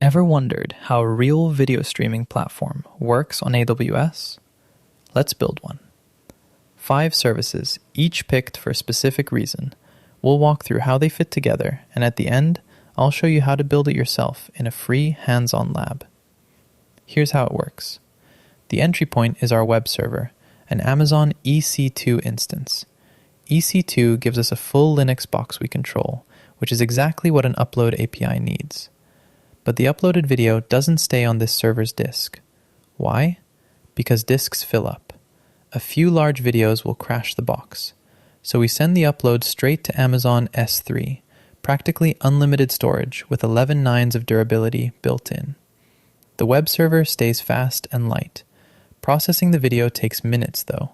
Ever wondered how a real video streaming platform works on AWS? Let's build one. 5 services, each picked for a specific reason. We'll walk through how they fit together, and at the end, I'll show you how to build it yourself in a free hands-on lab. Here's how it works. The entry point is our web server, an Amazon EC2 instance. EC2 gives us a full Linux box we control, which is exactly what an upload API needs. But the uploaded video doesn't stay on this server's disk. Why? Because disks fill up. A few large videos will crash the box. So we send the upload straight to Amazon S3, practically unlimited storage with 11 nines of durability built in. The web server stays fast and light. Processing the video takes minutes though.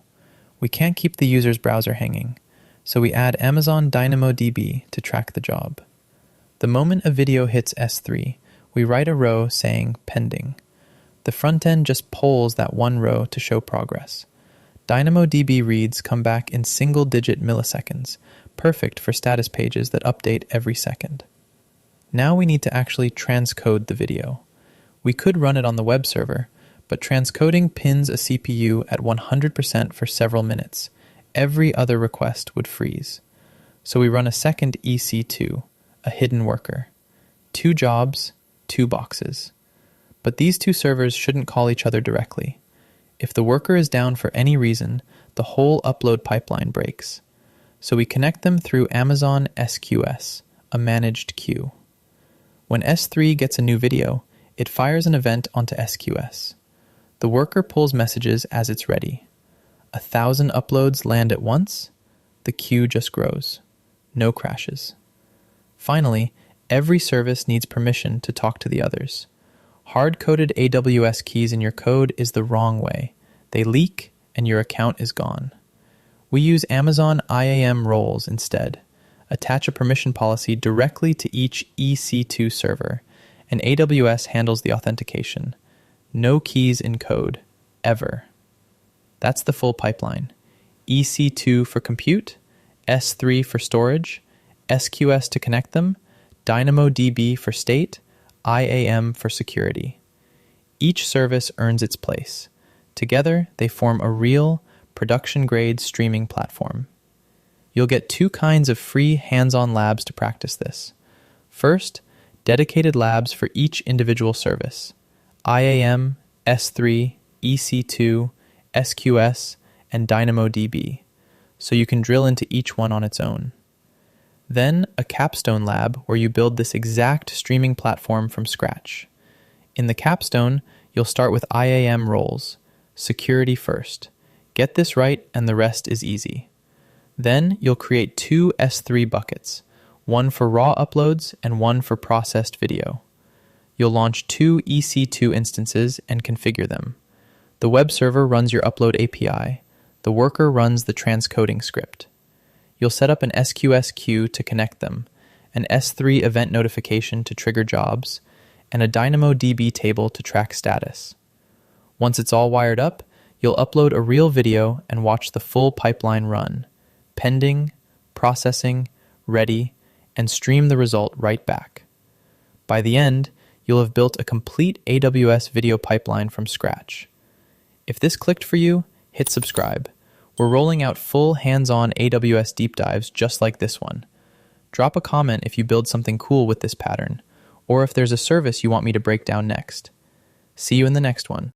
We can't keep the user's browser hanging, so we add Amazon DynamoDB to track the job. The moment a video hits S3, we write a row saying pending. The front end just polls that one row to show progress. DynamoDB reads come back in single-digit milliseconds, perfect for status pages that update every second. Now we need to actually transcode the video. We could run it on the web server, but transcoding pins a CPU at 100% for several minutes. Every other request would freeze. So we run a second EC2, a hidden worker. 2 jobs, 2 boxes. But these 2 servers shouldn't call each other directly. If the worker is down for any reason, the whole upload pipeline breaks. So we connect them through Amazon SQS, a managed queue. When S3 gets a new video, it fires an event onto SQS. The worker pulls messages as it's ready. 1,000 uploads land at once, the queue just grows. No crashes. Finally, every service needs permission to talk to the others. Hard-coded AWS keys in your code is the wrong way. They leak, and your account is gone. We use Amazon IAM roles instead. Attach a permission policy directly to each EC2 server, and AWS handles the authentication. No keys in code, ever. That's the full pipeline. EC2 for compute, S3 for storage, SQS to connect them, DynamoDB for state, IAM for security. Each service earns its place. Together, they form a real, production-grade streaming platform. You'll get 2 kinds of free hands-on labs to practice this. First, dedicated labs for each individual service. IAM, S3, EC2, SQS, and DynamoDB, so you can drill into each one on its own. Then a capstone lab where you build this exact streaming platform from scratch. In the capstone, you'll start with IAM roles, security first. Get this right and the rest is easy. Then you'll create 2 S3 buckets, one for raw uploads and one for processed video. You'll launch 2 EC2 instances and configure them. The web server runs your upload API. The worker runs the transcoding script. You'll set up an SQS queue to connect them, an S3 event notification to trigger jobs, and a DynamoDB table to track status. Once it's all wired up, you'll upload a real video and watch the full pipeline run, pending, processing, ready, and stream the result right back. By the end, you'll have built a complete AWS video pipeline from scratch. If this clicked for you, hit subscribe. We're rolling out full hands-on AWS deep dives just like this one. Drop a comment if you build something cool with this pattern, or if there's a service you want me to break down next. See you in the next one.